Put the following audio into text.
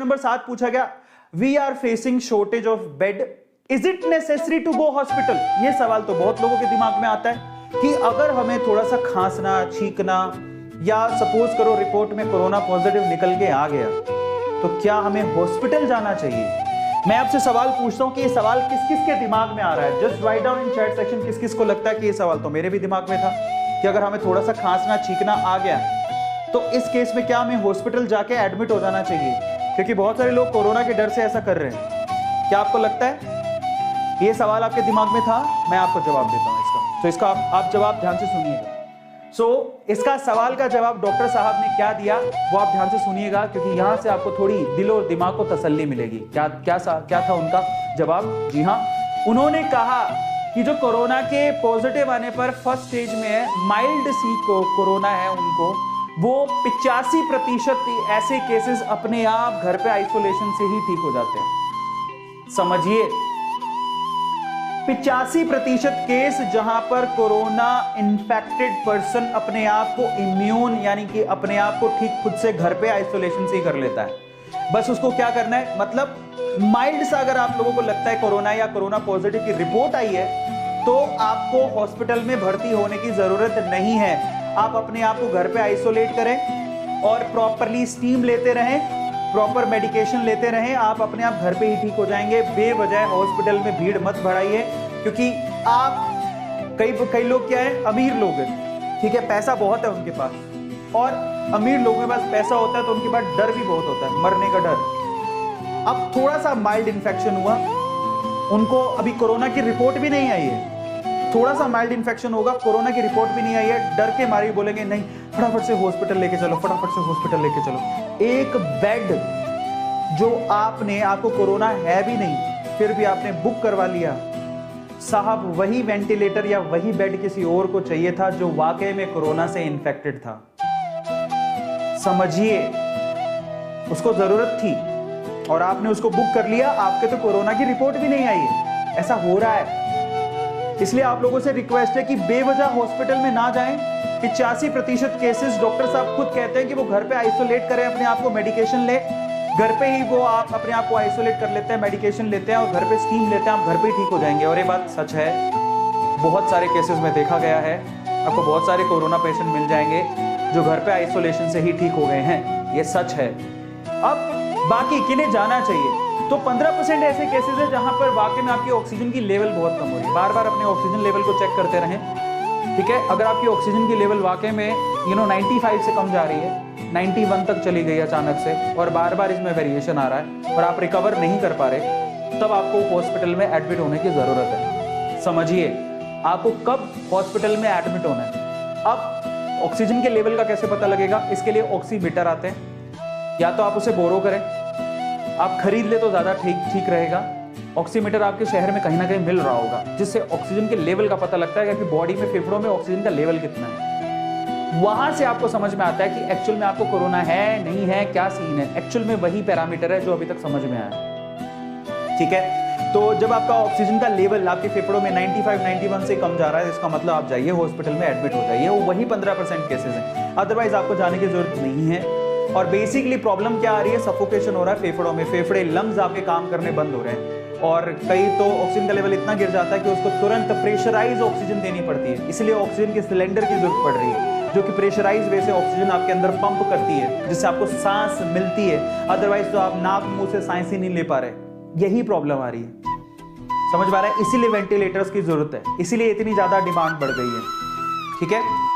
Number 7 पूछा गया, we are facing shortage of bed, is it necessary to go hospital. ये सवाल तो बहुत लोगों के दिमाग में आता है कि अगर हमें थोड़ा सा खांसना, छींकना या सपोज करो रिपोर्ट में कोरोना पॉजिटिव निकल के आ गया तो क्या हमें हॉस्पिटल जाना चाहिए। मैं आपसे सवाल पूछता हूं कि ये सवाल किस किस के दिमाग में आ रहा है। Just write down in chat section किस किस को लगता है कि ये सवाल तो मेरे भी दिमाग में था कि अगर हमें थोड़ा सा खांसना, छींकना आ गया तो इस केस में क्या हमें हॉस्पिटल जाके एडमिट हो जाना चाहिए, क्योंकि बहुत सारे लोग कोरोना के डर से ऐसा कर रहे हैं। क्या आपको लगता है ये सवाल आपके दिमाग में था? मैं आपको जवाब देता हूं इसका, तो इसका आप जवाब ध्यान से सुनिएगा। इसका सवाल का जवाब डॉक्टर साहब ने क्या दिया वो आप ध्यान से सुनिएगा, क्योंकि यहां से आपको थोड़ी दिल और दिमाग को तसल्ली मिलेगी। क्या था उनका जवाब? जी हाँ, उन्होंने कहा कि जो कोरोना के पॉजिटिव आने पर फर्स्ट स्टेज में है, माइल्ड सी कोरोना है उनको, वो 85% ऐसे केसेस अपने आप घर पे आइसोलेशन से ही ठीक हो जाते हैं। समझिए, 85% केस जहां पर कोरोना इन्फेक्टेड पर्सन अपने आप को इम्यून यानी कि अपने आप को ठीक खुद से घर पे आइसोलेशन से ही कर लेता है। बस उसको क्या करना है, मतलब माइल्ड सा अगर आप लोगों को लगता है कोरोना या कोरोना पॉजिटिव की रिपोर्ट आई है तो आपको हॉस्पिटल में भर्ती होने की जरूरत नहीं है। आप अपने आप को घर पे आइसोलेट करें और प्रॉपरली स्टीम लेते रहें, प्रॉपर मेडिकेशन लेते रहें, आप अपने आप घर पे ही ठीक हो जाएंगे। बेवजह हॉस्पिटल में भीड़ मत बढ़ाइए, क्योंकि आप कई लोग क्या है, अमीर लोग हैं, ठीक है, पैसा बहुत है उनके पास, और अमीर लोगों के पास पैसा होता है तो उनके पास डर भी बहुत होता है, मरने का डर। अब थोड़ा सा माइल्ड इन्फेक्शन हुआ, उनको अभी कोरोना की रिपोर्ट भी नहीं आई है, थोड़ा सा माइल्ड इन्फेक्शन होगा, कोरोना की रिपोर्ट भी नहीं आई है, डर के मारे बोलेंगे नहीं फटाफट से हॉस्पिटल लेके चलो, फटाफट से हॉस्पिटल लेके चलो। एक बेड जो आपको कोरोना है भी नहीं फिर भी आपने बुक करवा लिया, साहब वही वेंटिलेटर या वही बेड किसी और को चाहिए था जो वाकई में कोरोना से इन्फेक्टेड था। समझिए, उसको जरूरत थी और आपने उसको बुक कर लिया, आपके तो कोरोना की रिपोर्ट भी नहीं आई है। ऐसा हो रहा है, इसलिए आप लोगों से रिक्वेस्ट है कि बेवजह हॉस्पिटल में ना जाएं। 85% केसेस डॉक्टर साहब खुद कहते हैं कि वो घर पे आइसोलेट करें अपने आप को, मेडिकेशन ले, घर पे ही वो आप अपने आप को आइसोलेट कर लेते हैं, मेडिकेशन लेते हैं और घर पे स्टीम लेते हैं, आप घर पे ही ठीक हो जाएंगे। और ये बात सच है, बहुत सारे केसेस में देखा गया है, आपको बहुत सारे कोरोना पेशेंट मिल जाएंगे जो घर पे आइसोलेशन से ही ठीक हो गए हैं, ये सच है। अब बाकी किन्हें जाना चाहिए, तो 15% ऐसे केसेस है जहां पर वाकई में आपकी ऑक्सीजन की लेवल बहुत कम हो रही है। बार बार अपने ऑक्सीजन लेवल को चेक करते रहें, ठीक है। अगर आपकी ऑक्सीजन की लेवल वाकई में 95 से कम जा रही है, 91 तक चली गई अचानक से और बार बार इसमें वेरिएशन आ रहा है और आप रिकवर नहीं कर पा रहे, तब आपको हॉस्पिटल में एडमिट होने की जरूरत है। समझिए, आपको कब हॉस्पिटल में एडमिट होना है। अब ऑक्सीजन के लेवल का कैसे पता लगेगा, इसके लिए ऑक्सीमीटर आते हैं, या तो आप उसे बोरो करें, आप खरीद ले तो ज्यादा ठीक रहेगा। ऑक्सीमीटर आपके शहर में कहीं ना कहीं मिल रहा होगा, जिससे ऑक्सीजन के लेवल का पता लगता है कि बॉडी में, फेफड़ों में ऑक्सीजन का लेवल कितना है। वहां से आपको समझ में आता है कि एक्चुअल में आपको कोरोना है नहीं है, क्या सीन है। एक्चुअल में वही पैरामीटर है जो अभी तक समझ में आया, ठीक है। तो जब आपका ऑक्सीजन का लेवल आपके फेफड़ों में 95-91 से कम जा रहा है, इसका मतलब आप जाइए हॉस्पिटल में एडमिट हो जाइए। वो वही 15% केसेस हैं, अदरवाइज आपको जाने की जरूरत नहीं है। और बेसिकली प्रॉब्लम क्या आ रही है, सफोकेशन हो रहा है फेफड़ों में, फेफड़े, लंग्स आपके काम करने बंद हो रहे हैं और कई तो ऑक्सीजन का लेवल इतना गिर जाता है कि उसको तुरंत प्रेशराइज ऑक्सीजन देनी पड़ती है। इसलिए ऑक्सीजन के सिलेंडर की जरूरत पड़ रही है, जो कि प्रेशराइज वे से ऑक्सीजन आपके अंदर पंप करती है, जिससे आपको सांस मिलती है। अदरवाइज तो आप नाक मुंह से सांस ही नहीं ले पा रहे, यही प्रॉब्लम आ रही है। समझ पा रहे हैं, इसीलिए वेंटिलेटर्स की जरूरत है, इसीलिए इतनी ज्यादा डिमांड बढ़ गई है, ठीक है।